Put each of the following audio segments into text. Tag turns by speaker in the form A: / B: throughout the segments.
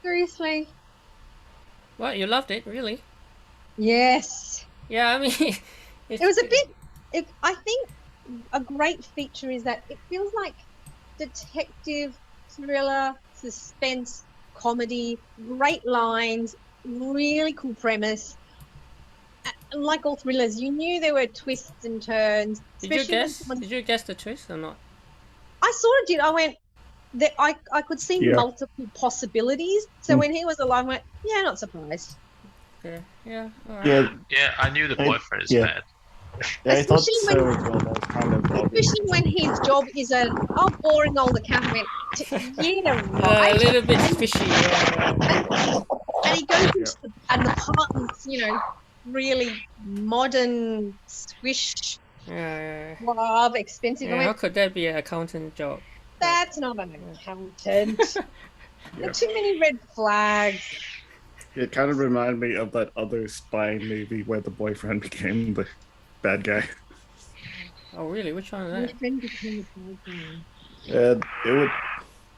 A: Seriously.
B: What, you loved it, really?
A: Yes.
B: Yeah, I mean,
A: It was a bit. I think a great feature is that it feels like detective, thriller, suspense, comedy, great lines, really cool premise. Like all thrillers, you knew there were twists and turns,
B: Did you
A: especially when
B: guess?
A: someone.
B: Did you guess the twist or not?
A: I sort of did. I went. I could see
C: Yeah.
A: multiple possibilities. So when he was alive, I went, yeah, not surprised.
B: Okay. Yeah. All right.
C: Yeah,
D: Yeah, I knew the boyfriend is
C: yeah.
D: bad.
C: Yeah, I thought
A: Especially when,
C: so as well. That was kind of obvious.
A: especially when his job is boring old accountant. Yeah,
B: A
A: right.
B: little bit fishy. Yeah.
A: And he goes into an apartment's, really modern, swish,
B: Yeah.
A: suave, expensive. I
B: Yeah. How
A: went,
B: could that be an accountant job?
A: that's not an accountant. There are too many red flags.
C: It kind of reminded me of that other spy movie where the boyfriend became the bad guy.
B: Oh, really? Which one is
A: My
B: that?
A: friend became a boyfriend.
C: And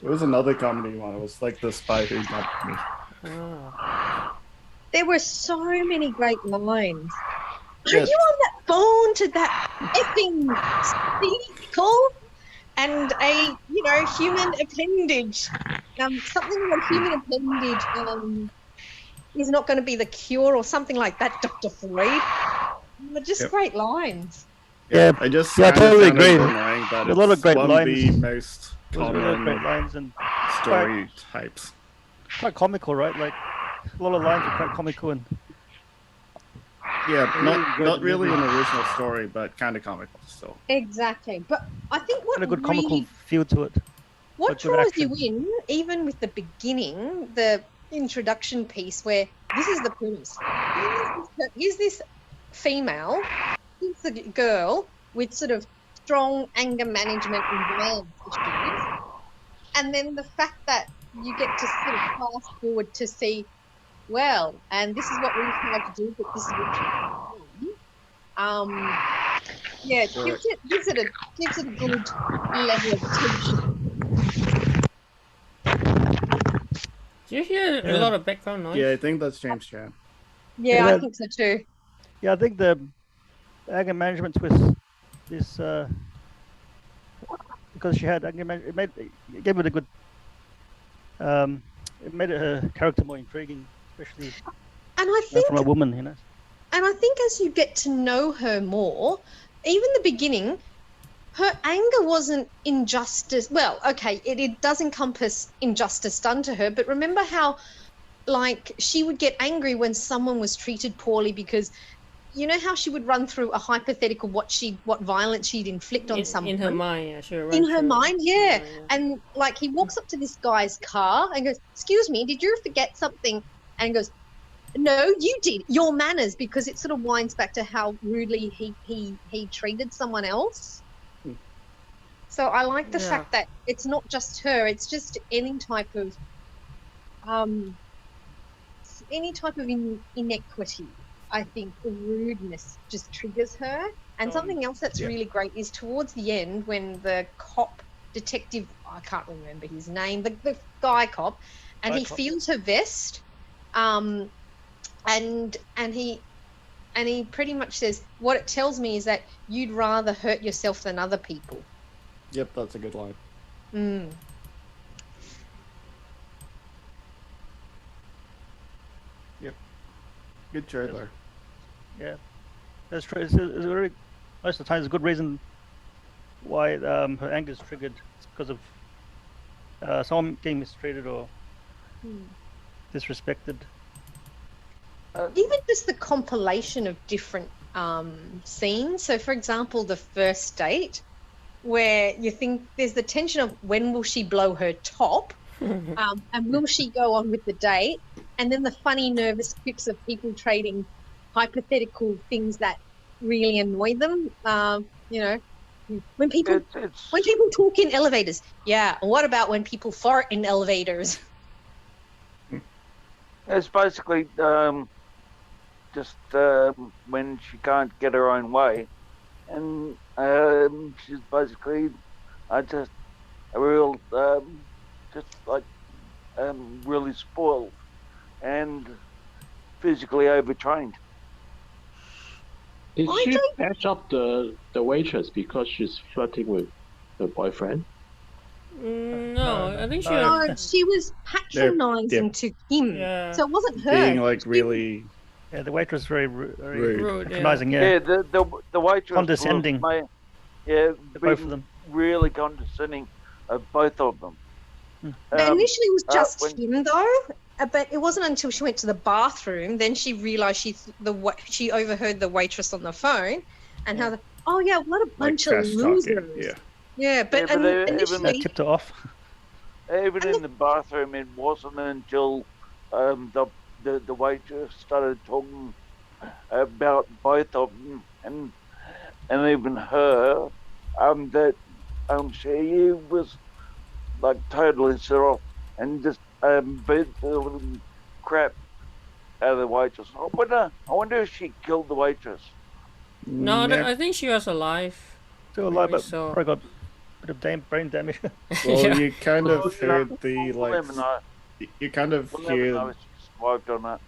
C: it was another comedy one. It was like the spy who got me.
B: Oh.
A: There were so many great lines.
C: Yeah.
A: Are you on that phone to that effing vehicle and a human appendage? Something like human appendage is not going to be the cure or something like that, Dr. Freud. Just great lines.
C: Yeah, I just
E: totally agree.
C: Annoying, but
E: a lot of great
C: one
E: lines.
C: of the most
E: Really
C: common
E: great lines and
C: story types.
E: quite comical, right? Like a lot of lines are quite comical and
C: Yeah, not
E: the
C: really
E: movie.
C: an original story, but kind of comical still.
A: Exactly. But I think what
E: a good
A: really,
E: comical feel to it.
A: what
E: but good
A: draws
E: action.
A: you in, even with the beginning, the introduction piece where this is the premise. Here's this female, here's the girl with sort of strong anger management and violence issues. And then the fact that you get to sort of fast forward to see, well, and this is what we tried to do, but this is what we've done. Yeah, it gives it a good level of tension.
B: Do you hear a lot of background noise?
C: Yeah, I think that's James Chan.
A: Yeah, I think so too.
E: Yeah, I think the anger management twist is because she had anger management. It gave it a good. It made her character more intriguing, especially
A: and I think
E: from a woman,
A: And I think as you get to know her more, even the beginning, her anger wasn't injustice. Well, okay, it does encompass injustice done to her, but remember how, like, she would get angry when someone was treated poorly because, you know how she would run through a hypothetical what violence she'd inflict on someone
B: in her mind. Yeah, she
A: in her mind, yeah. And like he walks up to this guy's car and goes, "Excuse me, did you forget something?" And he goes, "No, you did. Your manners," because it sort of winds back to how rudely he treated someone else. So I like the fact that it's not just her; it's just any type of inequity. I think rudeness just triggers her. And something else that's really great is towards the end when the cop detective, I can't remember his name, the guy cop, and he feels her vest. And he pretty much says, what it tells me is that you'd rather hurt yourself than other people.
C: Yep, that's a good line. Yep. Good trailer.
E: Yeah, that's true. It's very, most of the time, it's a good reason why her anger is triggered. It's because of someone getting mistreated or disrespected.
A: Even just the compilation of different scenes. So, for example, the first date, where you think there's the tension of when will she blow her top, and will she go on with the date, and then the funny, nervous quips of people trading hypothetical things that really annoy them. When people talk in elevators. Yeah, and what about when people fart in elevators?
F: It's basically just when she can't get her own way, and she's basically just a real just like really spoiled and physically overtrained.
D: Did
A: I
D: she
A: don't-
D: patch up the waitress because she's flirting with her boyfriend?
B: No, I think she
E: no.
B: was.
A: No, she was patronising to him.
B: Yeah.
A: So it wasn't her.
C: Being like
A: She-
C: really
E: Yeah, the waitress very
C: Rude.
B: Rude, yeah.
E: patronizing.
F: Yeah,
E: Yeah,
F: the waitress
E: Condescending.
F: was, yeah,
E: to both of them.
F: really condescending of both of them.
A: Initially, it was just
F: when-
A: him though, but it wasn't until she went to the bathroom then she realised she overheard the waitress on the phone, and how oh yeah, what a
C: like
A: bunch of
C: trash
A: losers.
C: talking. Yeah.
A: Yeah, but,
F: Yeah, but even-
E: That
A: initially,
E: tipped her off.
F: Even in the bathroom, it wasn't until the waitress started talking about both of them and even her that she was like totally set off and just beat the living crap out of the waitress. I wonder if she killed the waitress.
B: No,
C: Yeah.
B: I think she was alive.
E: Still alive,
B: Maybe
E: but
B: so.
E: probably got a bit of brain damage.
C: Well,
B: Yeah.
C: you kind
F: Well,
C: of
F: you know,
C: heard the
F: We'll
C: like.
F: never know.
C: You kind of
F: We'll never
C: hear
F: know if she survived or not.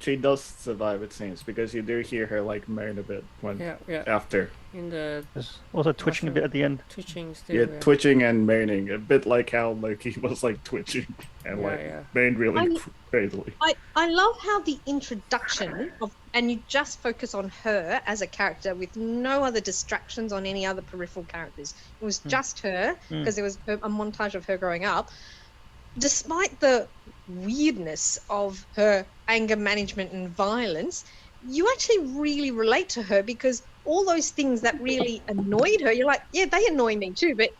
C: she does survive, it seems, because you do hear her like moan a bit when
B: Yeah.
C: after.
B: In the
E: There's also twitching a bit at the end.
B: twitching still.
C: Yeah, twitching and moaning, a bit like how Loki was like twitching and like
B: Yeah.
C: moaned really
A: I'm-
C: crazily.
A: I love how the introduction of, and you just focus on her as a character with no other distractions on any other peripheral characters. It was just her, because there was a montage of her growing up. Despite the weirdness of her anger management and violence, you actually really relate to her, because all those things that really annoyed her, you're like, yeah, they annoy me too, but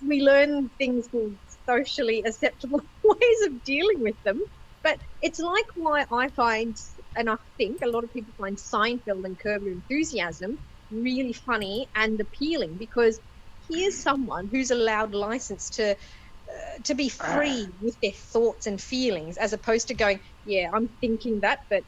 A: we learn things called socially acceptable ways of dealing with them. But it's like why I find, and I think a lot of people find Seinfeld and Curb Your Enthusiasm really funny and appealing, because here's someone who's allowed license to be free with their thoughts and feelings, as opposed to going, yeah, I'm thinking that, but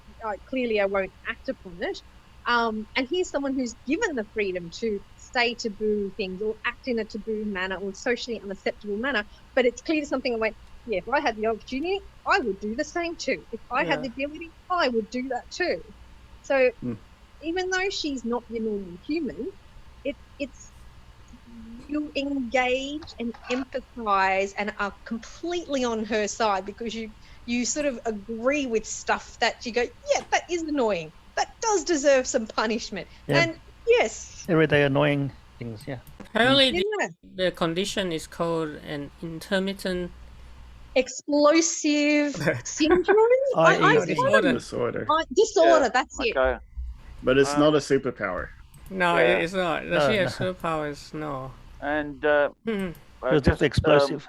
A: clearly I won't act upon it. And here's someone who's given the freedom to say taboo things or act in a taboo manner or socially unacceptable manner, but it's clearly something I went, yeah, if I had the opportunity, I would do the same too. If I had the ability, I would do that too. So even though she's not your normal human, it's you engage and empathize and are completely on her side, because you sort of agree with stuff that you go, yeah, that is annoying. That does deserve some punishment.
E: Yeah.
A: And yes,
E: Everyday annoying things, yeah.
B: Apparently,
A: yeah,
B: the condition is called an intermittent
A: explosive syndrome.
E: I.e.
B: disorder.
C: Disorder.
A: Disorder,
F: Yeah,
A: that's it.
F: Okay.
C: But it's not a superpower.
B: No,
F: Yeah.
B: it's not. Does
E: No,
B: she have
E: no.
B: superpowers? No.
F: And
E: It was
F: just,
E: just explosive.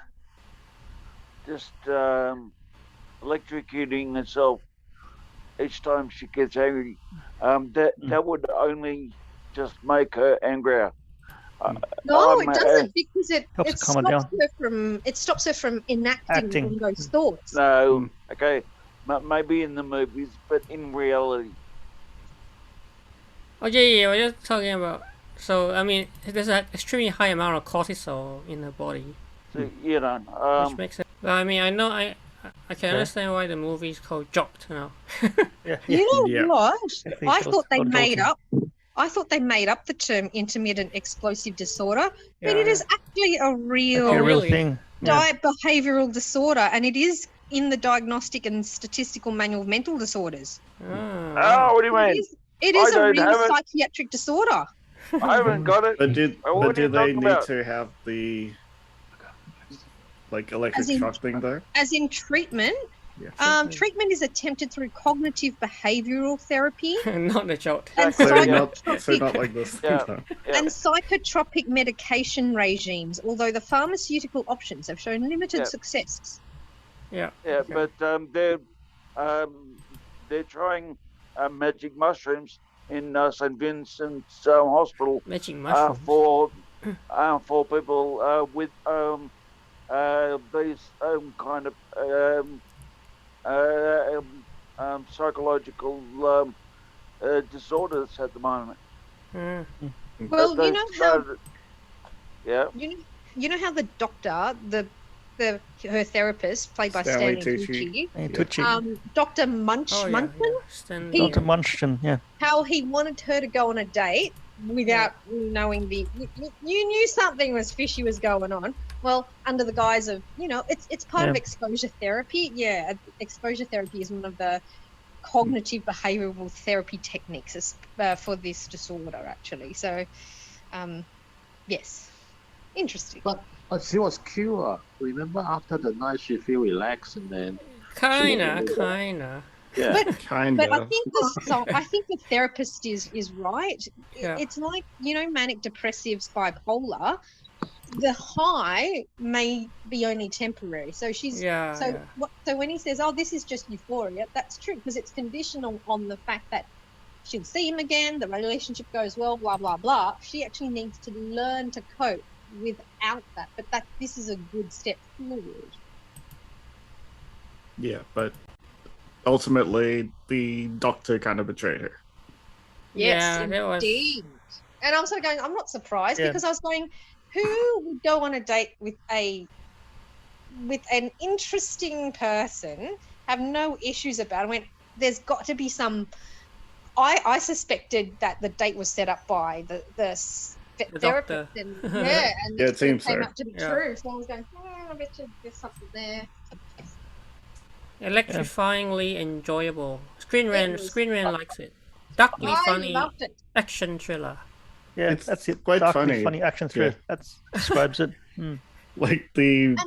F: Electrocuting herself each time she gets angry. That would only just make her angrier.
A: No,
F: I'm,
A: it doesn't, because it
E: Helps calm her
A: stops her from enacting
E: Acting.
A: on those thoughts.
F: No, okay, maybe in the movies, but in reality,
B: Oh yeah, we're just talking about. So I mean, there's an extremely high amount of cortisol in her body,
F: so, you know,
B: which makes it. Well, I mean, I know I can understand why the movie is called Jolt. You know.
E: Yeah,
A: You know
C: Yeah.
A: what?
E: Definitely
A: I
E: feels
A: thought they
E: not
A: made
E: guilty.
A: up. I thought they made up the term intermittent explosive disorder, but
B: Yeah.
A: it is actually a real
E: a real
B: really?
E: thing. Yeah.
A: behavioural disorder, and it is in the Diagnostic and Statistical Manual of Mental Disorders.
F: oh, what do you
A: It
F: mean?
A: is, it is
F: I
A: a
F: don't
A: real
F: have it.
A: psychiatric disorder.
F: I haven't got it.
C: But do
F: What are
C: do
F: you
C: they
F: talking
C: need
F: about?
C: to have the like electric
A: As in-
C: shock thing though?
A: As in treatment,
C: Yeah.
A: treatment is attempted through cognitive behavioural therapy
B: Not the Jolt.
A: and
F: Exactly,
C: So
F: yeah.
C: not like this.
F: Yeah.
C: No.
F: Yeah.
A: and psychotropic medication regimes, although the pharmaceutical options have shown limited
F: Yeah.
A: success.
B: Yeah.
F: Yeah,
B: okay.
F: but they're trying magic mushrooms in St. Vincent's Hospital
B: Magic mushroom.
F: for people with these kind of psychological disorders at the moment.
A: Well,
F: But
A: you
F: they
A: know how
F: started- yeah,
A: you know how the doctor, the her therapist, played by
C: Stanley
A: Stanley
C: Tucci.
A: Tucci, Dr. Munchkin,
B: Stanley.
E: Dr. Munchkin, yeah.
A: how he wanted her to go on a date without knowing you knew something was fishy was going on. Well, under the guise of, it's part of exposure therapy. Yeah, exposure therapy is one of the cognitive behavioral therapy techniques for this disorder, actually. So, yes, interesting.
D: But she was cured. Remember, after the night, she feel relaxed and then.
B: Kinda.
D: Yeah.
C: Kind
A: But I
C: of.
A: think the therapist is right.
B: Yeah.
A: It's like, manic depressives, bipolar. The high may be only temporary. So so when he says, "Oh, this is just euphoria," that's true, because it's conditional on the fact that she'll see him again, the relationship goes well, blah blah blah. She actually needs to learn to cope without that. But this is a good step forward.
C: Yeah, but ultimately the doctor kind of betrayed her.
A: Yes,
B: Yeah, that was-
A: indeed. And I'm sort of going, I'm not surprised, because I was going, who would go on a date with an interesting person, have no issues about it? I went, there's got to be some. I suspected that the date was set up by the therapist,
B: doctor.
A: and
C: Yeah, it seems
A: came
C: so.
A: up to be
B: Yeah.
A: true. So I was going, I bet you there's something there.
B: Electrifyingly enjoyable.
A: It was
B: Screenrant likes it. Darkly
A: I
B: funny
A: loved it.
B: action thriller.
E: Yeah,
C: It's
E: that's it.
C: quite
E: Darkly
C: funny.
E: action thriller.
C: Yeah.
E: That describes it.
C: Like the
A: And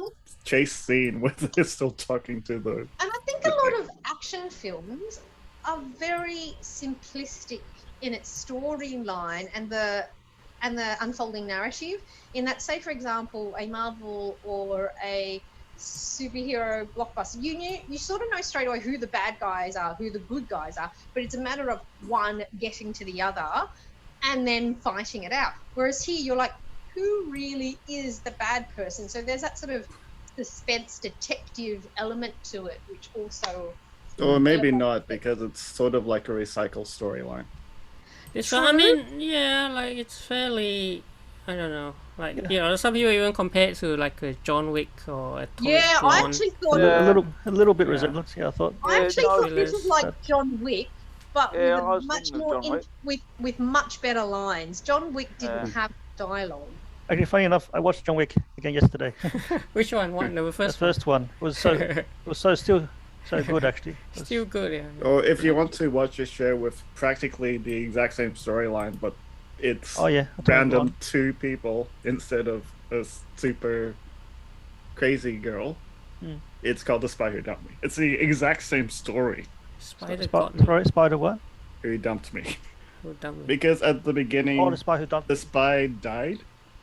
C: chase scene where they're still talking to the.
A: And I think a lot of action films are very simplistic in its storyline and the unfolding narrative. In that, say for example, a Marvel or a superhero blockbuster, you sort of know straight away who the bad guys are, who the good guys are, but it's a matter of one getting to the other and then fighting it out. Whereas here, you're like, who really is the bad person? So there's that sort of suspense detective element to it, which also.
C: Or maybe not, because it's sort of like a recycled storyline.
B: I mean, yeah, like it's fairly, I don't know, like some people even compare it to like a John Wick or a Atomic
A: I
B: Blonde.
A: actually thought
E: A little bit resemblance. Yeah, I thought.
A: I actually
B: no,
A: thought this was like
E: but-
A: John Wick, but
F: Yeah,
A: with
F: I was
A: much
F: thinking of
A: more
F: John Wick.
A: with much better lines. John Wick didn't have dialogue.
E: Actually, funny enough, I watched John Wick again yesterday.
B: Which one? The
E: The
B: first
E: first one was still so good actually.
B: one. Still good, yeah.
C: Or if you want to watch a show with practically the exact same storyline, but it's random two people instead of a super crazy girl, it's called The Spy Who Dumped Me. It's the exact same story.
B: Spider got me.
E: Spider what?
C: Who dumped me?
B: Who dumped me?
C: Because at the beginning,
E: Oh, the spy who dumped.
C: the spy died,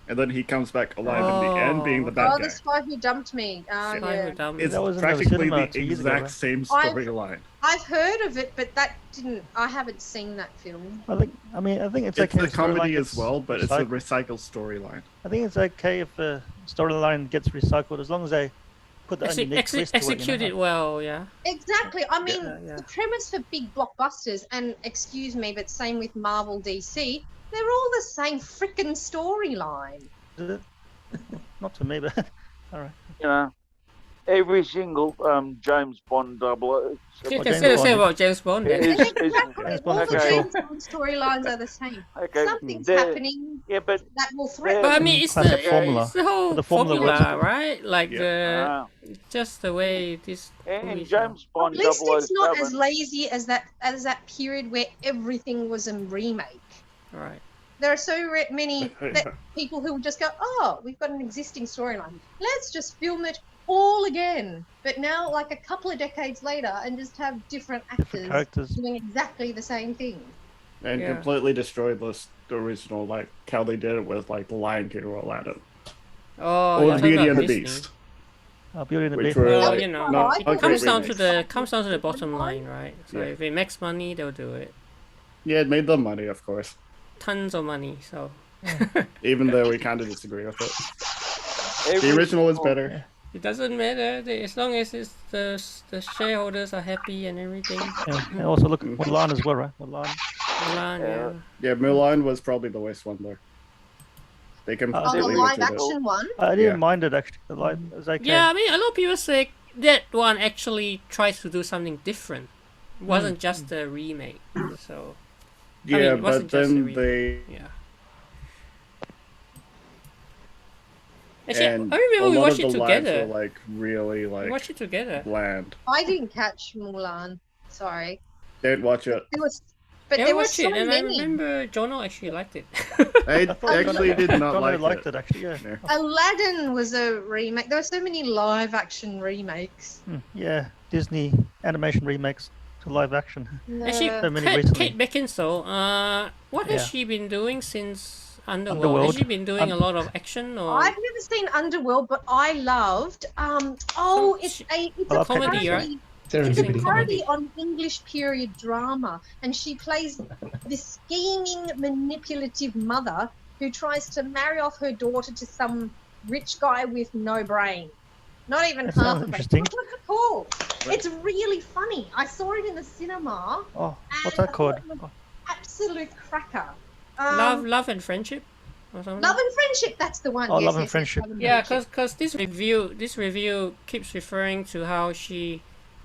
C: and then he comes back alive in the end, being the bad
A: Oh,
C: guy.
A: the spy who dumped me.
B: Spy Who Dumped Me.
C: It's
E: That was in the
C: practically
E: cinema
C: the
E: 2 years ago,
C: exact
E: right?
C: same
A: I've-
C: storyline.
A: I've heard of it, but I haven't seen that film.
E: I think it's
C: It's
E: okay.
C: a
E: if
C: comedy
E: storyline
C: as
E: gets
C: well, but it's a
E: recycled.
C: recycled storyline.
E: I think it's okay if the storyline gets recycled as long as they put the unique twist to it.
B: Execute it well, yeah.
A: Exactly. I mean,
B: Yeah.
A: the premise for big blockbusters, and excuse me, but same with Marvel, DC, they're all the same freaking storyline.
E: Is it? Not to me, but all right.
F: You know, every single James Bond 00.
B: You
E: Or
B: can
E: James
B: say the same
E: Bond.
B: about James Bond then.
A: Exactly.
E: James
A: All
E: Bond
A: the
E: for
A: James Bond storylines are the same.
F: Okay.
A: Something's
F: There-
A: happening
F: Yeah, but
A: that will threaten.
B: But I mean, it's
E: Classic
B: the
E: formula.
B: it's the whole
E: The formula
B: formula,
E: works.
B: right? Like
F: uh,
B: just the way this.
F: in
B: movies
F: James
A: At
F: Bond
A: least it's not as
F: 007,
A: lazy as that period where everything was a remake.
B: are. Right.
A: There are so many people who will just go, oh, we've got an existing storyline. Let's just film it all again. But now, like a couple of decades later, and just have different actors
E: characters.
A: doing exactly the same thing.
C: And
B: Yeah.
C: completely destroyed the original, like how they did it with like The Lion King or Aladdin.
B: Oh,
C: Or
B: yeah,
C: Beauty
B: talking
C: and the
B: about Disney.
C: Beast.
E: Beauty and the
C: Which
E: Beast.
C: were
B: Well,
C: like,
B: you know,
C: not
A: it
C: great
B: comes down to
C: remakes.
B: the bottom line, right? So
C: Yeah.
B: if it makes money, they'll do it.
C: Yeah, it made them money, of course.
B: Tons of money. So
C: Even though we kind of disagree with it.
F: every
C: The original is
F: single-
C: better.
B: it doesn't matter as long as it's the shareholders are happy and everything.
E: Yeah. And also look at Mulan as well, right? Mulan.
B: Mulan, yeah.
C: Yeah, Mulan was probably the worst one there. They
A: Oh, the
C: completely
A: live
C: butchered it.
A: action one.
E: I didn't
C: Yeah.
E: mind it actually. The live, it was okay.
B: Yeah, I mean, a lot of people say that one actually tries to do something different. It wasn't just a remake. So
C: Yeah,
B: I mean, it
C: but
B: wasn't just a
C: then
B: remake.
C: they
B: Yeah. Actually,
C: and
B: I remember
C: a
B: we
C: lot
B: watched
C: of
B: it
C: the lines
B: together.
C: were like really
B: We
C: like
B: watched it together.
C: bland.
A: I didn't catch Mulan. Sorry.
C: Don't watch it.
A: There was, but
B: Yeah,
A: there
B: we
A: were
B: watched
A: so
B: it, and I
A: many.
B: remember Jono actually liked it.
C: I
E: thought
C: actually
E: Jono-
C: did not
E: Jono
C: like
E: liked
C: it.
E: actually. Yeah.
C: Yeah.
A: Aladdin was a remake. There were so many live action remakes.
E: Yeah, Disney animation remakes to live action.
B: Actually,
E: So many recently.
B: Kate Beckinsale, what has
E: Yeah.
B: she been doing since Underworld?
E: Underworld.
B: Has she been doing a lot of action or
A: I've never seen Underworld, but I loved. It's a
E: love
B: comedy,
E: Kate
B: right?
A: It's a
G: Serendipity.
A: parody on English period drama, and she plays this scheming, manipulative mother who tries to marry off her daughter to some rich guy with no brain. Not even
E: That
A: half
E: sounds
A: a brain.
E: interesting.
A: What's it called? It's really funny. I saw it in the cinema.
E: Oh, what's
A: and
E: that called?
A: I thought it was absolute cracker.
B: Love and Friendship or something?
A: Love and Friendship. That's the one.
E: Oh,
A: yes,
E: Love and
A: yes,
E: Friendship.
A: Love and
B: Yeah,
A: Friendship.
B: because this review keeps referring to how she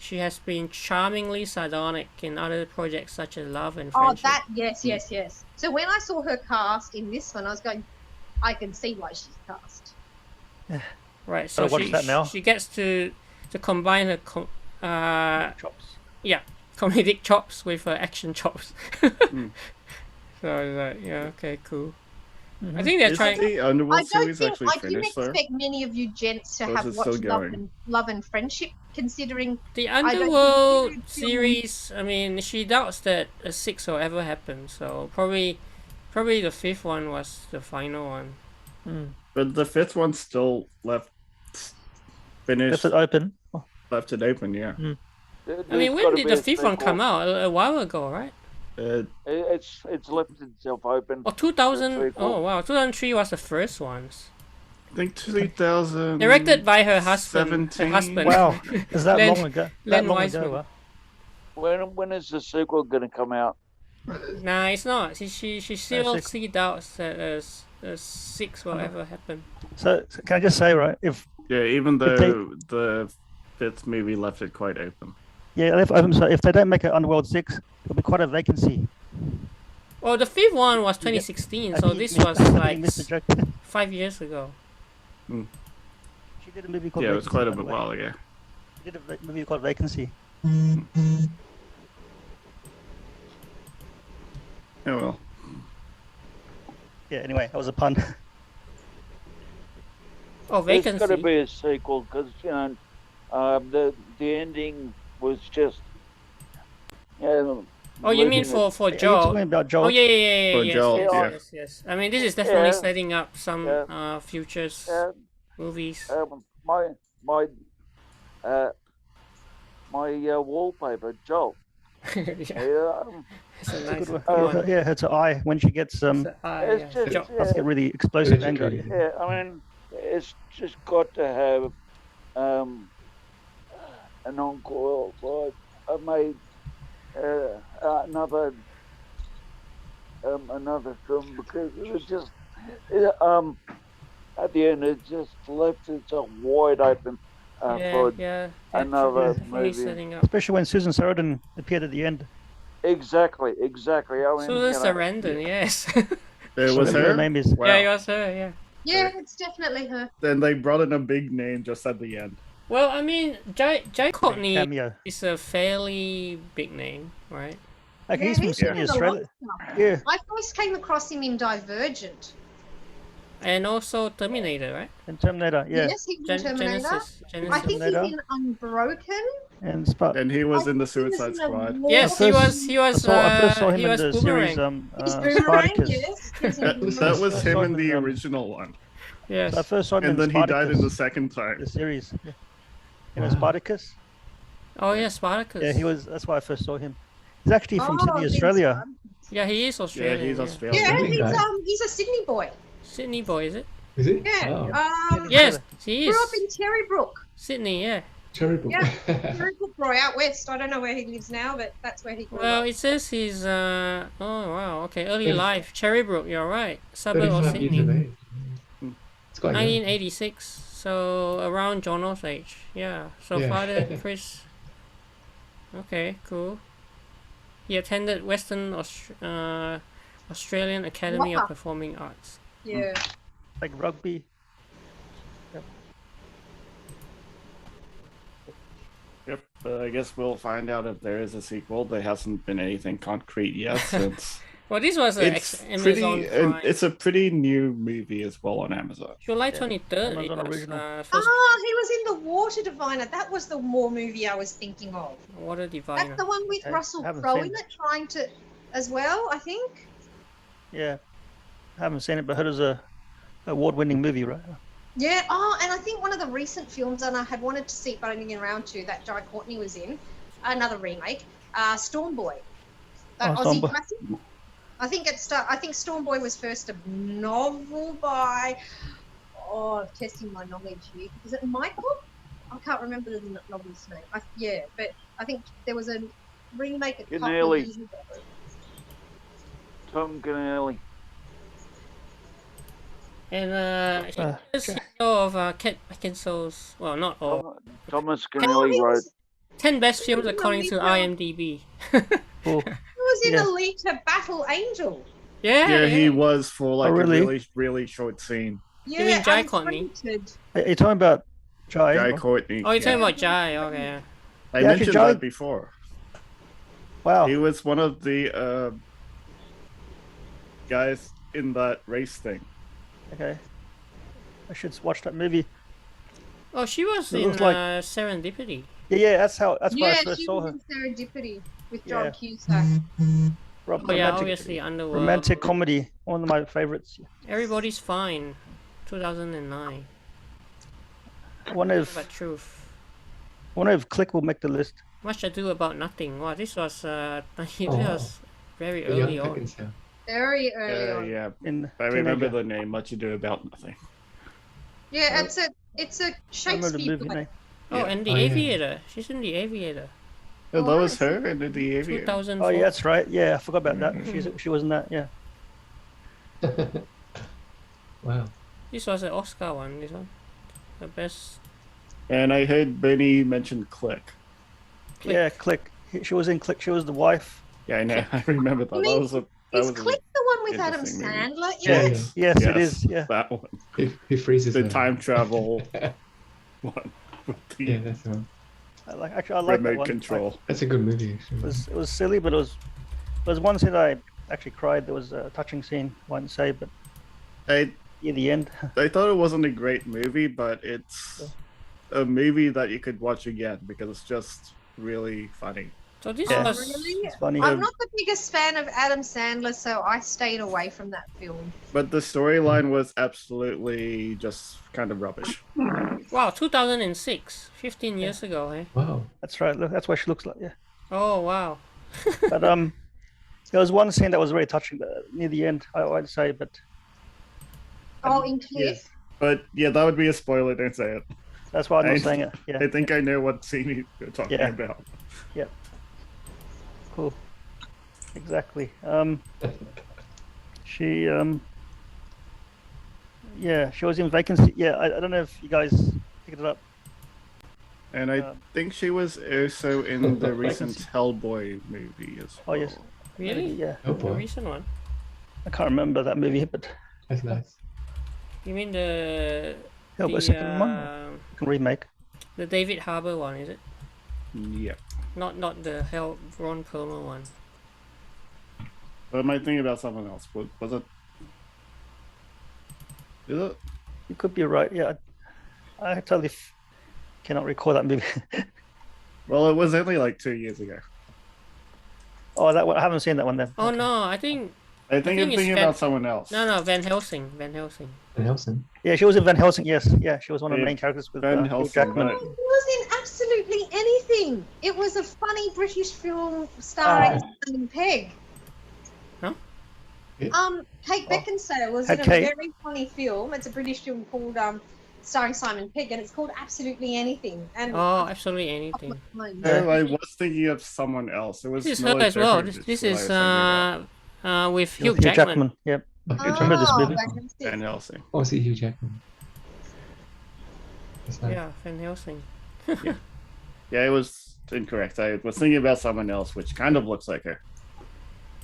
B: has been charmingly sardonic in other projects such as Love and
A: Oh,
B: Friendship.
A: that yes. So when I saw her cast in this one, I was going, I can see why she's cast.
B: Right, so
E: Gotta watch that now.
B: she gets to combine her
E: Chops.
B: comedic chops with her action chops. So I was like, yeah, okay, cool. I think they're
C: Is
B: trying.
C: the
A: I
C: Underworld
A: don't
C: series
A: think
C: actually
A: I didn't
C: finished though?
A: expect many of you gents to
C: Or is
A: have
C: it still
A: watched
C: going?
A: Love and Friendship, considering
B: The
A: don't think
B: Underworld
A: it's
B: series, I mean, she doubts that a 6 will ever happen, so probably the 5th one was the final one.
C: But the 5th one's still finished,
E: Left it open. Oh,
C: left it open. Yeah.
B: I mean, when did the 5th one come out? A while ago, right?
F: It's left itself open.
B: Or 2000?
F: sequel.
B: Oh wow, 2003 was the first ones.
C: I think 2000.
B: Directed by her husband.
C: 17.
E: wow, is that
B: Len-
E: long ago?
B: Len
E: That long
B: Wiseman.
E: ago?
F: When is the sequel going to come out?
B: Nah, it's not. She still
E: six.
B: doubts that a 6 will ever happen.
E: So can I just say, right? If
C: Yeah, even
E: If
C: though the 5th movie left it quite open.
E: yeah, if they don't make it Underworld 6, it'll be quite a vacancy.
B: Well, the 5th one was 2016, so this was like
E: missed the joke.
B: 5 years ago.
E: She did a movie called
C: Yeah, it was quite a
E: Vacancy,
C: bit
E: by the way.
C: while ago.
E: She did a movie called Vacancy.
C: Oh well.
E: Yeah. Anyway, that was a pun.
B: Oh,
F: There's got to
B: Vacancy.
F: be a sequel because the ending was just.
B: Oh, you mean for
E: Are you
B: Jolt?
E: talking about Jolt?
B: Oh yeah,
C: For
B: yes,
C: Jolt,
B: yes,
C: yeah.
B: yes. I mean, this is definitely
F: Yeah.
B: setting up some
F: Yeah.
B: futures movies.
F: My wallpaper, Jolt.
B: Yeah,
F: Yeah,
B: it's a
E: It's a
B: nice
E: good
B: one.
E: one. Yeah, it's an eye when she gets
F: it's
B: yeah.
F: just
B: Jolt.
E: Must get really explosive anger.
G: Politically.
F: yeah. I mean, it's just got to have an encore. Like I made another film because it was just at the end it just left it so wide open for
B: Yeah,
F: another
B: definitely
F: movie.
B: setting up.
E: Especially when Susan Sarandon appeared at the end.
F: Exactly. I mean,
B: Susan Sarandon, yes.
C: It was
E: Whatever
C: her.
E: her name is.
C: Wow.
B: Yeah, it was her, yeah.
A: Yeah, it's definitely her.
C: Then they brought in a big name just at the end.
B: Well, I mean, Jai Courtney
E: Cameo.
B: is a fairly big name, right?
E: Okay,
A: Yeah,
E: he's from
A: he's
E: Sydney,
A: been in a lot
E: Australia.
A: of stuff.
E: Yeah.
A: I first came across him in Divergent.
B: And also Terminator, right?
E: And Terminator, yeah.
A: Yes, he was in Terminator.
B: Genesis.
A: I think he's
E: Terminator.
A: in Unbroken.
E: And Spark.
C: And he was in the
A: I think he was
C: Suicide
A: in
C: Squad.
A: War-
B: Yes, he was.
E: I first saw him
B: He
E: in
B: was
E: the
B: Boomerang.
E: series
A: He's Boomerang,
E: Spartacus.
A: yes. He's in
C: That
A: Boomerang.
C: was
E: I
C: him
E: saw
C: in
E: him
C: the
E: in,
C: original one.
B: Yes.
E: I first saw him
C: And
E: in
C: then he died in the
E: Spartacus,
C: second time.
E: the series. Yeah. You know
G: Wow.
E: Spartacus?
B: Oh yeah, Spartacus.
E: Yeah, he was. That's why I first saw him. He's actually from
A: Oh,
E: Sydney,
A: he's
E: Australia.
B: Yeah, he is
C: Yeah,
B: Australian.
C: he's Australian.
A: Yeah,
G: Sydney guy.
A: he's a Sydney boy.
B: Sydney boy, is it?
G: Is it?
A: Yeah.
G: Oh.
B: Yes, he is.
A: Grew up in Terrybrook.
B: Sydney, yeah.
G: Terrible.
A: Yeah, Terrybrook boy out west. I don't know where he lives now, but that's where he grew
B: Well,
A: up.
B: it says he's oh wow, okay, early life, Cherrybrook. You're right, suburb of
G: 35 years of
B: Sydney.
G: age. quite young.
B: 1986, so around Jono's age. Yeah, so
G: Yeah.
B: father Chris. Okay, cool. He attended Australian Academy of
A: Wow.
B: Performing Arts.
A: Yeah.
E: Like rugby.
C: Yep. I guess we'll find out if there is a sequel. There hasn't been anything concrete yet since.
B: Well, this was Amazon Prime.
C: It's a pretty new movie as well on Amazon.
B: July 23rd.
E: Amazon
B: It was,
E: original.
B: first
A: He was in The Water Diviner. That was the war movie I was thinking of.
B: Water Diviner.
A: That's the one with
E: Okay,
A: Russell
E: haven't
A: Crowe
E: seen
A: in
E: it.
A: it, trying to, as well, I think.
E: Yeah. I haven't seen it, but heard it was a award-winning movie, right?
A: Yeah. And I think one of the recent films, and I had wanted to see it, but I didn't get around to, that Courtney was in, another remake, Storm Boy. That
E: Storm
A: Aussie
E: Boy.
A: classic. I think Storm Boy was first a novel by, testing my knowledge here. Is it Michael? I can't remember the novel's name. But I think there was a remake a couple of
F: Kennelly.
A: years ago.
F: Tom Kennelly.
B: And he's the CEO of Kate Beckinsale's. Well, not all.
F: Thomas Kennelly wrote.
B: 10 best films according to IMDb.
E: Cool.
A: He was in
E: Yeah.
A: Alita Battle Angel.
B: Yeah,
C: He was for like
E: really?
C: a really, really short scene.
A: Yeah,
B: mean Jai Courtney?
A: Unfriended.
E: Are you talking about Jai?
C: Guy Courtney.
B: Oh, you're talking
C: yeah.
B: about Jai, okay.
C: I
E: Yeah, actually,
C: mentioned
E: Jai-
C: that before.
E: Wow.
C: He was one of the guys in that race thing.
E: Okay. I should watch that movie.
B: Oh, she was
E: It
B: in
E: looks like-
B: Serendipity.
E: Yeah, that's where I
A: Yeah,
E: first
A: she
E: saw
A: was
E: her.
A: in Serendipity with
E: Yeah.
A: John Cusack.
E: Rob-
B: Oh yeah,
E: romantic,
B: obviously Underworld.
E: romantic comedy, one of my favorites.
B: Everybody's Fine, 2009.
E: I wonder
B: But truth.
E: Click will make the list.
B: Much Ado About Nothing. Wow, this was this
G: wow.
B: was very
G: The young
B: early on.
G: Beckinsale.
A: Very early on.
C: Yeah,
E: In
C: I remember
E: teenager.
C: the name. Much Ado About Nothing.
A: Yeah, it's a
E: I remember the
A: Shakespeare
E: movie
A: play.
E: name.
B: Oh,
C: Yeah.
B: and The
G: Oh, yeah.
B: Aviator. She's in The Aviator.
C: Oh, that was
A: nice.
C: her in the Aviator.
B: 2004.
E: Oh yeah, that's right. Yeah, I forgot about that. She was in that. Yeah.
G: Wow.
B: This was an Oscar one. This one, the best.
C: And I heard Benny mention Click.
B: Click.
E: Yeah, Click. She was in Click. She was the wife.
C: Yeah, I know. I remember that.
A: You mean,
C: That
A: Is
C: was
A: Click the one with Adam
C: interesting movie.
A: Sandler in
G: Yeah,
A: it?
G: yeah.
E: Yes, it is. Yeah.
C: that one.
G: He freezes
C: The
G: her.
C: time travel one with the
G: Yeah, that's the one.
E: I like that
C: remote
E: one.
C: control.
G: That's a good movie. Actually.
E: It was silly, but there was one scene I actually cried. There was a touching scene. I won't say, but
C: I
E: in the end,
C: I thought it wasn't a great movie, but it's a movie that you could watch again because it's just really funny.
B: So this
E: Yeah.
B: was.
A: Really?
E: it's funny.
A: I'm not the biggest fan of Adam Sandler, so I stayed away from that film.
C: But the storyline was absolutely just kind of rubbish.
B: Wow, 2006, 15 years ago, eh?
G: Wow.
E: That's right. Look, that's what she looks like. Yeah.
B: Oh wow.
E: But there was one scene that was very touching near the end. I'd say, but
A: Oh, in Cliff?
C: But yeah, that would be a spoiler. Don't say it.
E: that's why I'm not
C: I-
E: saying it. Yeah.
C: I think I know what scene you're talking
E: Yeah.
C: about.
E: Cool. Exactly. She yeah, she was in Vacancy. Yeah, I don't know if you guys picked it up.
C: And I think she was also in the recent Hellboy movie as well.
E: Oh yes.
B: Really?
E: Yeah.
G: Oh
B: The
G: boy.
B: recent one.
E: I can't remember that movie, but
G: That's nice.
B: You mean the
E: Hellboy second one, remake.
B: the David Harbour one, is it?
C: Yeah.
B: Not the Ron Perlman one.
C: But am I thinking about someone else? Was it? Is it?
E: You could be right. Yeah, I totally cannot recall that movie.
C: Well, it was only like 2 years ago.
E: Oh, that one, I haven't seen that one then.
B: Oh no, I think
C: I think I'm
B: it's
C: thinking
B: Van-
C: about someone else.
B: no Van Helsing.
G: Van Helsing.
E: Yeah, she was in Van Helsing. Yes, yeah, she was one of the
C: Yeah,
E: main characters with
C: Van
E: Hugh
C: Helsing,
E: Jackman.
C: but-
A: It was in absolutely anything. It was a funny British film starring Simon Pegg.
B: Huh?
A: Kate Beckinsale was
E: Had
A: in a
E: Kate?
A: very funny film. It's a British film called starring Simon Pegg, and it's called Absolutely Anything. And
B: Oh, absolutely anything.
C: No, I was thinking of someone else. It was
B: This is
C: no
B: her as well.
C: different
B: This
C: who I
B: is
C: was thinking about.
B: with
E: Hugh
B: Hugh Jackman.
E: Yep.
G: Okay.
E: remember this movie.
C: Van Helsing.
G: Oh, see Hugh Jackman. That's nice.
B: Yeah, Van Helsing.
C: Yeah, it was incorrect. I was thinking about someone else, which kind of looks like her.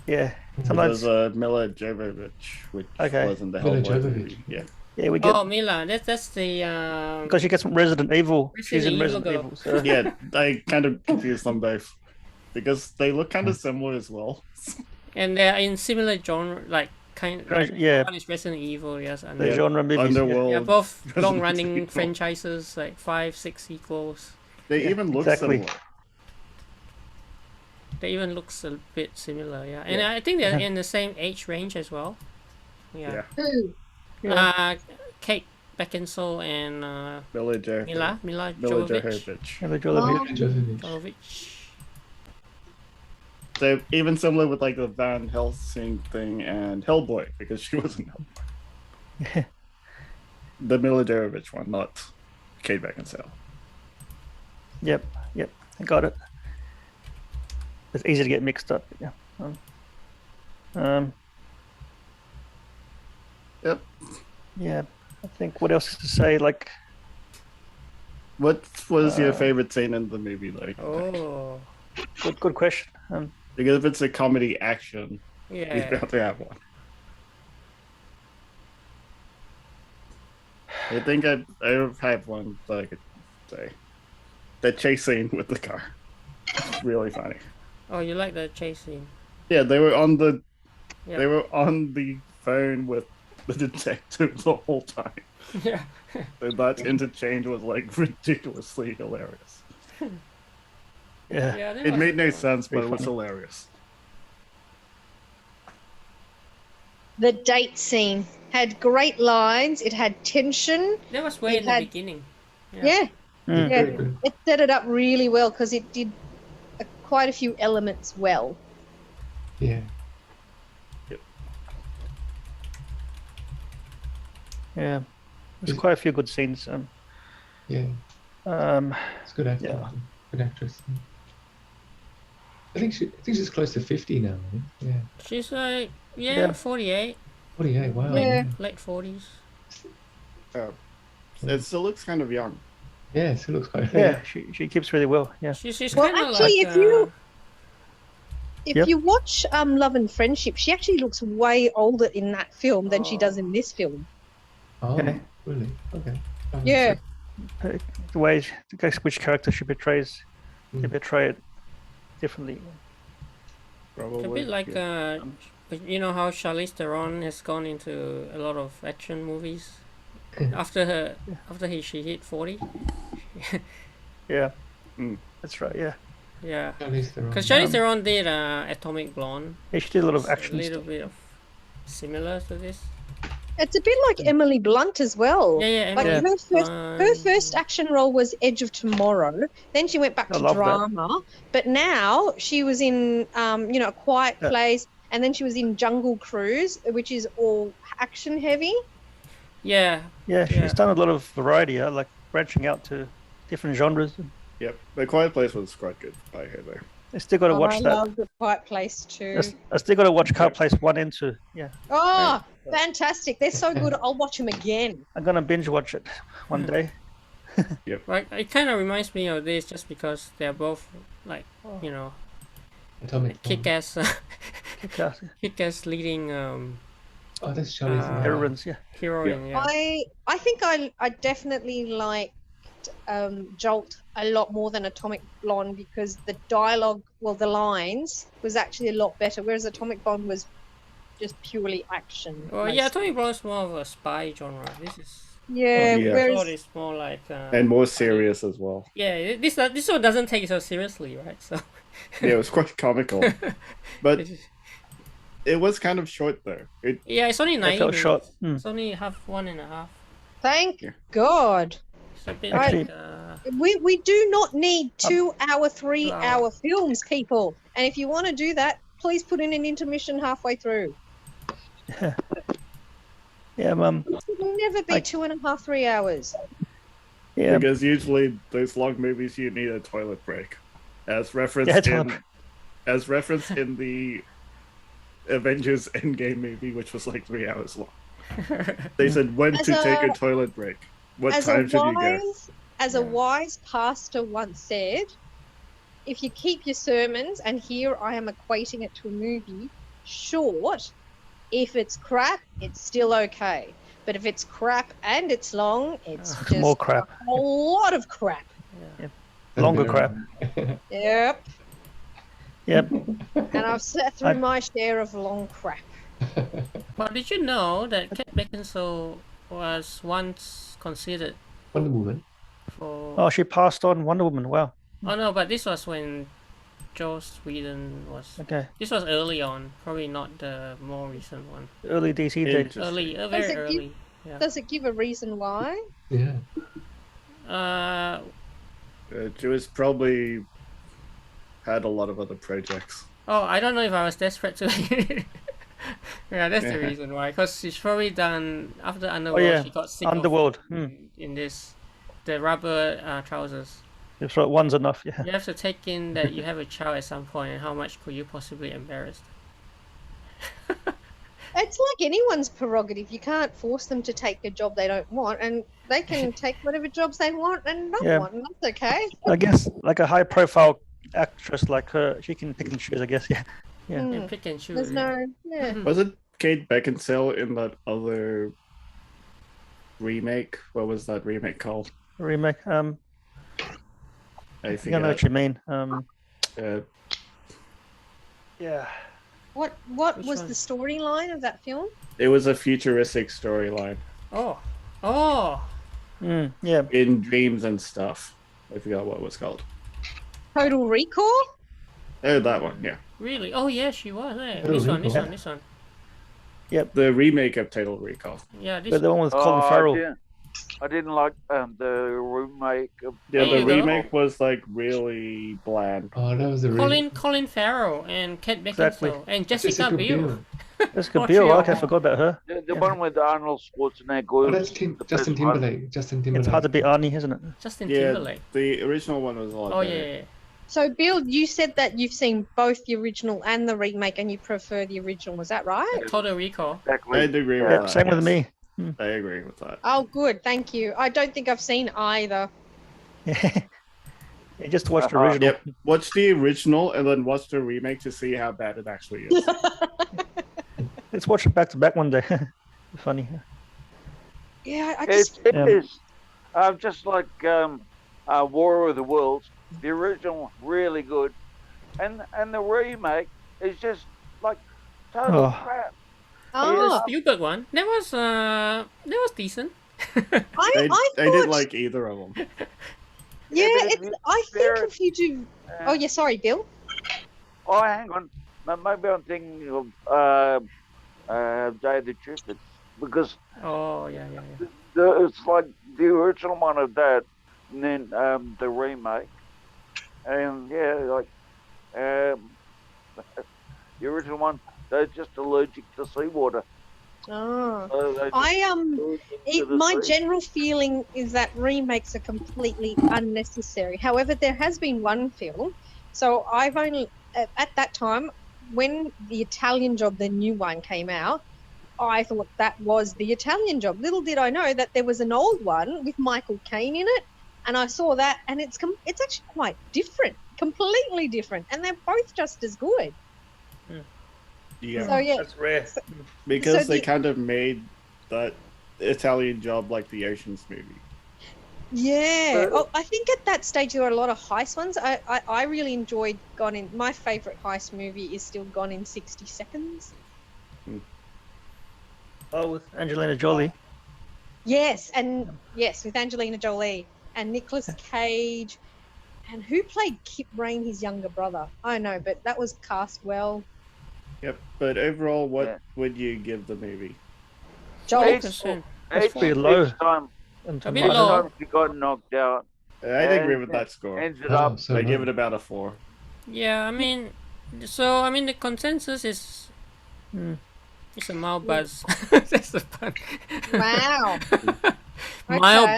E: Yeah.
C: It
E: Sometimes.
C: was Mila Jovovich, which
E: Okay.
C: was in the
G: Mila
C: Hellboy
G: Jovovich.
C: movie. Yeah.
E: Yeah, we get
B: Oh, Mila, that's the
E: because she gets from Resident Evil. She's in
B: Resident
E: Resident
B: Evil
E: Evil. So.
C: Yeah, I kind of confused them both because they look kind of similar as well.
B: and they're in similar genre, like
E: Yeah.
B: One is Resident Evil, yes, and
E: The genre movies.
C: Underworld.
B: yeah, both
C: Resident
B: long-running
C: Evil.
B: franchises, like 5, 6 sequels.
C: They even look
E: exactly.
C: similar.
B: They even looks a bit similar, yeah. And
C: Yeah.
B: I think they're in the same age range as well. Yeah.
A: Who?
B: Kate Beckinsale and
C: Mila
B: Mila
C: Jovovich.
B: Jovovich.
E: Yeah, the Jovovich.
G: Jovovich.
B: Jovovich.
C: They're even similar with like the Van Helsing thing and Hellboy because she wasn't Hellboy. The Mila Jovovich one, not Kate Beckinsale.
E: Yep. I got it. It's easy to get mixed up. Yeah.
C: Yep.
E: Yeah. I think what else is to say? Like,
C: What was your favorite scene in the movie? Like,
B: Oh,
E: good question.
C: because if it's a comedy action, he's
B: yeah.
C: bound to have one. I think I have one that I could say. The chase scene with the car. It's really funny.
B: Oh, you like the chase scene?
C: Yeah, they were on the
B: Yeah.
C: they were on the phone with the detective the whole time.
B: Yeah.
C: And that interchange was like ridiculously hilarious.
E: Yeah.
B: Yeah, that
C: It
B: was
C: made no
B: cool.
C: sense, but
E: Very
C: it was
E: funny.
C: hilarious.
A: The date scene had great lines. It had tension.
B: That was way
A: It
B: in the
A: had-
B: beginning.
A: Yeah,
E: Mm.
A: yeah.
G: Very good.
A: It set it up really well because it did quite a few elements well.
G: Yeah.
E: Yeah. There's quite a few good scenes.
G: Yeah.
E: Um,
G: It's good acting.
E: Yeah.
G: Good actress. I think she's close to 50 now. I think. Yeah.
B: She's like,
E: Yeah.
B: 48,
G: 48. Wow.
A: Yeah.
B: late 40s.
C: It still looks kind of young.
G: Yeah. She looks quite.
E: yeah, she keeps really well. Yeah.
B: She's
A: Well,
B: kind of
A: actually,
B: like,
A: if
E: Yep.
A: you watch Love and Friendship, she actually looks way older in that film than she does in this film.
G: Oh,
E: Okay.
G: really? Okay. Oh,
A: Yeah.
E: The way which character she betrays, they
G: Mm.
E: betray it differently.
C: Probably.
B: a bit like,
C: yeah.
B: you know how Charlize Theron has gone into a lot of action movies
G: Yeah.
B: after she hit 40.
E: Yeah.
C: Mm.
E: That's right. Yeah.
B: Yeah.
G: Charlize Theron.
B: Because Charlize Theron did Atomic Blonde.
E: Yeah, she did a lot of
B: It's
E: action
B: a little
E: stuff.
B: bit of similar to this.
A: It's a bit like Emily Blunt as well.
B: Yeah,
A: Like
B: Emily
A: her first action role was Edge of Tomorrow. Then she went back
E: I
A: to
E: love that.
A: drama. But now she was in, A Quiet
E: Yeah.
A: Place, and then she was in Jungle Cruise, which is all action heavy.
B: Yeah.
E: Yeah, she's
B: Yeah.
E: done a lot of variety, like branching out to different genres.
C: Yep. The Quiet Place was quite good by her there.
E: I still got to watch
A: I
E: that.
A: love The Quiet Place too.
E: I still got to watch Car Place 1 and 2. Yeah,
A: Oh, fantastic! They're so good. I'll watch them again.
E: I'm gonna binge watch it one day.
B: Like, it kind of reminds me of this just because they're both, like,
G: Atomic Bomb.
B: kick-ass,
E: Kick-ass.
B: kick-ass leading
G: Oh, that's Charlize Theron.
E: Heroines, yeah.
B: heroine. Yeah.
A: I think I definitely liked Jolt a lot more than Atomic Blonde because the dialogue, the lines, was actually a lot better, whereas Atomic Blonde was just purely action.
B: Well, yeah, Atomic Blonde is more of a spy genre. This is.
A: Yeah,
C: Oh, yeah.
A: whereas
B: Jolt is more like.
C: And more serious as well.
B: Yeah, this one doesn't take it so seriously, right? So.
C: Yeah, it was quite comical. But
B: It's-
C: it was kind of short though.
B: yeah, it's only 90
E: I felt
B: minutes.
E: short. Mm.
B: It's only one and a half.
A: thank
C: Yeah.
A: God.
B: It's a bit
E: Actually-
B: like.
A: We do not need 2 hour, 3
B: No.
A: hour films, people. And if you want to do that, please put in an intermission halfway through.
E: Yeah,
A: It will never be
E: Like-
A: 2.5, 3 hours.
E: yeah.
C: Because usually those long movies you need a toilet break. As referenced
E: Yeah,
C: in
E: toilet
C: the Avengers Endgame movie, which was like 3 hours long. They said when
A: As
C: to take
A: a-
C: a toilet break. What
A: as
C: time
A: a
C: should you go?
A: wise, as a wise pastor once said, if you keep your sermons, and here I am equating it to a movie, short, if it's crap, it's still okay. But if it's crap and it's long, it's just
E: More crap.
A: a whole lot of crap.
E: Yep. Longer crap.
A: Yep.
E: Yep.
A: And I've sat through my share of long crap.
B: But did you know that Kate Beckinsale was once considered
G: Wonder Woman.
B: for...
E: Oh, she passed on Wonder Woman. Wow.
B: Oh no, but this was when Joss Whedon was...
E: Okay.
B: This was early on, probably not the more recent one.
E: Early DC days.
B: Early, very early. Yeah.
A: Does it give a reason why?
G: Yeah.
C: She was probably had a lot of other projects.
B: Oh, I don't know if I was desperate to... Yeah, that's the reason why. Because she's probably done... After Underworld, she got sick
E: Underworld.
B: of in this... The rubber trousers.
E: If so, one's enough, yeah.
B: You have to take in that you have a child at some point, and how much could you possibly embarrass?
A: It's like anyone's prerogative. You can't force them to take a job they don't want, and they can take whatever jobs they want and not want, and that's okay.
E: I guess like a high-profile actress like her, she can pick and choose, I guess, yeah.
B: And pick and choose.
A: There's no... Yeah.
C: Was it Kate Beckinsale in that other remake? What was that remake called?
E: Remake,
C: I
E: think I know what you mean.
A: Yeah. What was the storyline of that film?
C: It was a futuristic storyline.
B: Oh.
E: Yeah.
C: In dreams and stuff. I forgot what it was called.
A: Total Recall?
C: Oh, that one, yeah.
B: Really? Oh, yeah, she was.
C: Total
B: This one.
E: Yep.
C: The remake of Total Recall.
B: Yeah, this
E: But the one with Colin Farrell.
F: I didn't like the remake.
C: Yeah, the remake was like really bland.
G: Oh, that was the
B: Colin Farrell and Kate Beckinsale and Jessica Biel.
E: Jessica Biel, okay, I forgot about her.
F: The one with Arnold Schwarzenegger.
G: Oh, that's Justin Timberlake. Justin Timberlake.
E: It's hard to beat Arnie, isn't it?
B: Justin Timberlake.
C: The original one was a lot better.
B: Yeah.
A: So, Bill, you said that you've seen both the original and the remake, and you prefer the original. Was that right?
B: Total Recall.
C: I'd agree with that.
E: Same with me.
C: I agree with that.
A: Oh, good. Thank you. I don't think I've seen either.
E: You just watched the original.
C: Yep. Watch the original and then watch the remake to see how bad it actually is.
E: Let's watch it back to back one day. Funny.
A: Yeah,
F: It is. Just like War of the Worlds, the original really good, and the remake is just like total crap.
B: The Spielberg one. That was decent.
A: I
C: didn't like either of them.
A: Yeah, I think if you do... Oh, yeah, sorry, Bill.
F: Oh, hang on. Maybe I'm thinking of Day of the Triffids, because...
B: Oh, yeah.
F: It's like the original one of that, and then the remake. And, the original one, they're just allergic to seawater.
A: Oh, my general feeling is that remakes are completely unnecessary. However, there has been one film. So I've only at that time when the Italian Job, the new one, came out, I thought that was the Italian Job. Little did I know that there was an old one with Michael Caine in it, and I saw that, and it's actually quite different, completely different, and they're both just as good.
C: Yeah,
A: so, yeah.
E: That's rare.
C: Because they kind of made that Italian Job like the Ocean's movie.
A: Yeah, I think at that stage there were a lot of heist ones. I really enjoyed Gone in. My favourite heist movie is still Gone in 60 Seconds.
E: Oh, with Angelina Jolie.
A: Yes, with Angelina Jolie and Nicolas Cage, and who played Kip Rain, his younger brother? I know, but that was cast well.
C: Yep, but overall, what would you give the movie?
A: Jolt.
E: That's pretty low.
F: Each time she got knocked out.
C: I'd agree with that score.
F: Ended up.
C: I give it about a 4.
B: Yeah, I mean, the consensus is it's a mild buzz. That's the fun.
A: Wow.
B: Mild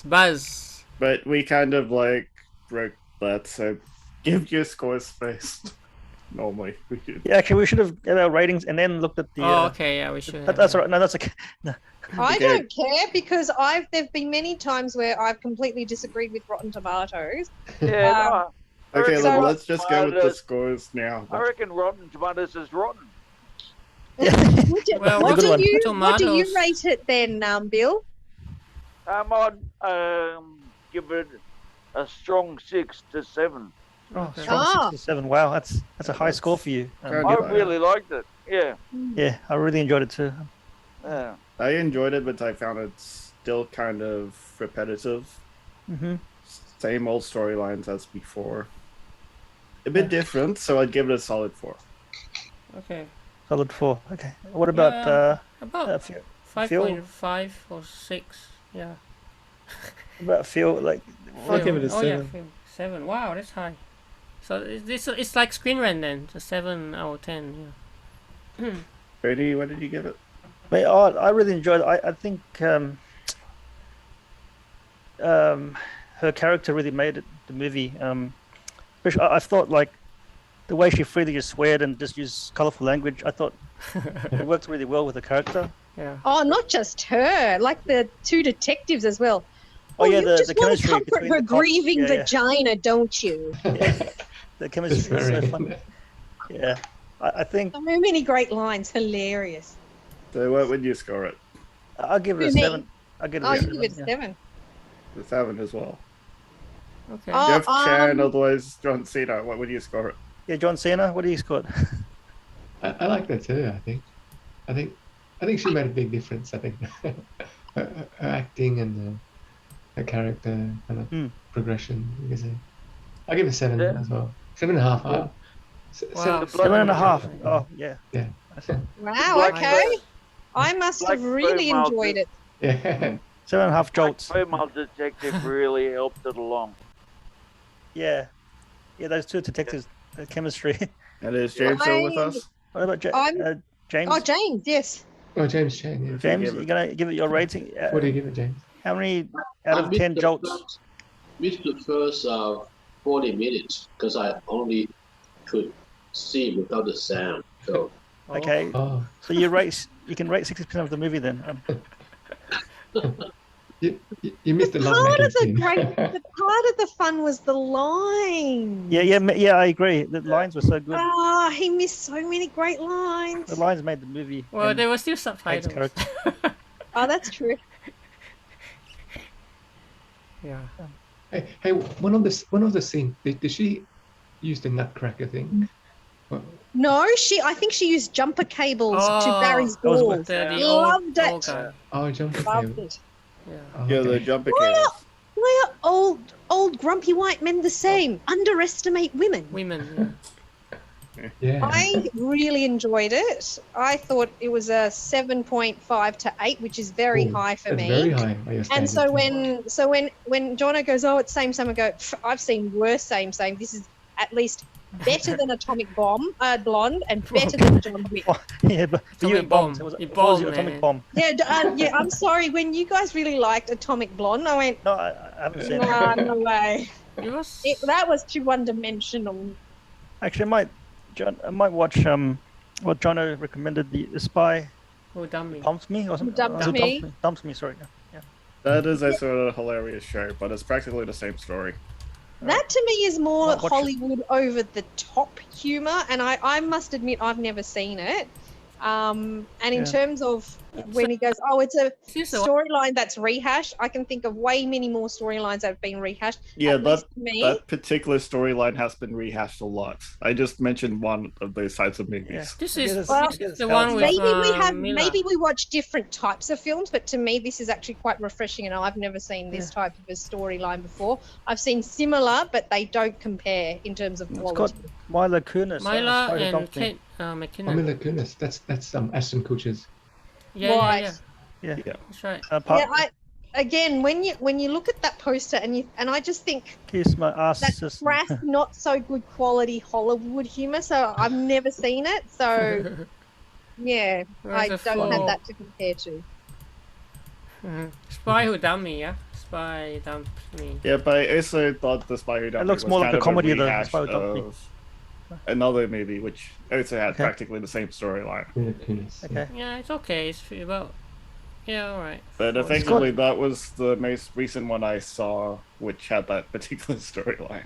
B: buzz.
C: But we kind of like broke that, so give your scores first. normally. We could.
E: Yeah, actually, we should have got our ratings and then looked at the.
B: Okay, yeah, we should.
E: That's all right. No, that's okay. No.
A: I don't care because there've been many times where I've completely disagreed with Rotten Tomatoes.
F: Yeah.
C: Okay,
A: So-
C: let's just go with the scores now.
F: I reckon Rotten Tomatoes is rotten.
B: Well,
A: what
E: good one.
A: do you
B: Tomatoes.
A: rate it then, Bill?
F: I'd give it a strong 6 to 7.
E: Oh, strong 67. Wow, that's a high score for you.
F: I really liked it. Yeah.
E: Yeah, I really enjoyed it too.
F: Yeah.
C: I enjoyed it, but I found it still kind of repetitive.
E: Mm-hmm.
C: Same old storylines as before. A bit different, so I'd give it a solid 4.
B: Okay.
E: Solid 4. Okay. What about
B: About
E: Phil?
B: 5.5 or 6. Yeah.
E: About Phil? Like,
H: I'll give it a 7.
B: Yeah, Phil, 7. Wow, that's high. So it's like Screenrant then, a 7 out of 10. Yeah.
C: Brady, what did you give it?
E: Mate, I really enjoyed it. I think her character really made it, the movie. Especially, I thought like the way she freely just sweared and just used colourful language. I thought it worked really well with the character.
B: Yeah.
A: Oh, not just her, like the two detectives as well.
E: Oh yeah,
A: you
E: the
A: just want to
E: chemistry
A: comfort
E: between
A: her
E: the cops.
A: grieving
E: Yeah, yeah.
A: vagina, don't you?
E: The chemistry is so fun. Yeah, I think
A: So many great lines, hilarious.
C: So what would you score it?
E: I'll give it a
A: Who, me?
E: 7. I'll give it
A: Oh,
E: a
A: you
E: 7.
A: give it a
E: yeah.
A: 7.
C: The 7 as well.
B: Okay.
A: Oh,
C: Jeff Chan, otherwise John Cena. What would you score it?
E: Yeah, John Cena. What do you score?
G: I like that too. I think she made a big difference. I think her acting and her character kind of progression. You can say. I'll give it a 7 as well. 7.5.
B: Wow.
E: 7.5. Oh yeah.
G: Yeah.
A: Wow,
F: Black
A: okay.
F: Widow.
A: I must
F: Black
A: have really
F: Widow
A: enjoyed it.
G: Yeah.
E: 7.5 jolts.
F: Female detective really helped it along.
E: Yeah. Yeah, those two detectives, the chemistry.
C: And is James still with us?
E: What about
A: I'm-
E: James?
A: Oh, James, yes.
G: Oh, James Chan. Yeah.
E: James,
C: give
E: you're
C: it?
E: gonna give it your rating?
G: What do you give it, James?
E: How many out of 10 jolts?
I: Missed the first 40 minutes because I only could see without the sound. So
E: Okay.
G: Oh,
E: So you can rate 60% of the movie then.
G: you missed the love
A: Part
G: making
A: of the
G: scene.
A: part of the fun was the line.
E: Yeah, I agree. The lines were so good.
A: Ah, he missed so many great lines.
E: The lines made the movie.
B: Well,
E: and
B: there were still
E: Hank's
B: subtitles.
E: character.
A: Oh, that's true.
B: Yeah.
G: Hey, one of the scenes. Did she use the nutcracker thing?
A: No, I think she used jumper cables to
B: Oh,
A: Barry's
E: that was
A: balls.
B: The
A: Loved
B: old
A: it.
B: guy.
G: Oh, jump
A: Loved it.
B: Yeah.
G: Oh,
C: Yeah, the
G: okay.
C: jumper
A: Why
C: cables.
A: Why are old grumpy white men the same? Underestimate women.
B: Women.
G: Yeah.
A: I really enjoyed it. I thought it was a 7.5 to 8, which is very
G: Ooh,
A: high for
G: that's
A: me.
G: Very high by your
A: And
G: standards.
A: so when Jono goes, oh, it's same, I go, I've seen worse same. This is at least better than Atomic Blonde, and better than John Wick.
E: Yeah, but you
B: Atomic
E: bombed.
B: bomb.
E: What
B: It
E: was your
B: bombed,
E: atomic
B: man.
E: bomb?
A: Yeah, I'm sorry. When you guys really liked Atomic Blonde, I went,
E: No, I haven't seen it.
A: nah, no way.
B: It was.
A: That was too one-dimensional.
E: Actually, I might watch what Jono recommended, the Spy
B: Who done me?
E: Pumps Me or something.
A: Dumped
E: Was it
A: Me.
E: Dumps Me, sorry. Yeah.
C: That is a sort of hilarious show, but it's practically the same story.
A: That to me is more
E: Might watch it.
A: Hollywood over the top humor, and I must admit I've never seen it. And in
E: Yeah.
A: terms of when he goes, oh, it's a
B: She's the
A: storyline that's rehashed, I can think of way many more storylines that have been rehashed.
C: Yeah,
A: At least to me.
C: that particular storyline has been rehashed a lot. I just mentioned one of those types of movies.
E: Yeah.
B: This
E: Yeah,
B: is
E: that's-
A: Well,
B: this
E: yeah,
B: is the
E: that's
B: one
E: how
B: with
E: it's
B: Mila.
A: maybe we watch different types of films, but to me this is actually quite refreshing, and I've never seen this type of a storyline before. I've seen similar, but they don't compare in terms of
E: It's
A: quality.
E: got Mila Kunis.
B: Mila
E: Spy Who
B: and
E: Dumped Me.
B: Kate McKinnon.
G: Mila Kunis. That's Ashton Kutcher's.
B: Yeah,
A: Right.
E: Yeah.
B: That's right.
A: Yeah, again, when you look at that poster and I just think
E: Kiss my ass.
A: that's
E: sis.
A: crass, not so good quality Hollywood humor. So I've never seen it. So yeah, I
B: Where's
A: don't
B: the
A: have
B: four?
A: that to compare to.
B: Spy Who Dumped Me, yeah? Spy Dumped Me.
C: Yeah, but I also thought the Spy Who Dumped Me
E: looks
C: was
E: more like
C: kind
E: a
C: of
E: comedy than
C: rehash
E: Spy Who Dumped Me.
C: of another movie which also had practically the same storyline.
E: Okay.
B: Yeah, it's okay. It's about all right.
C: But effectively, that was the most recent one I saw, which had that particular storyline.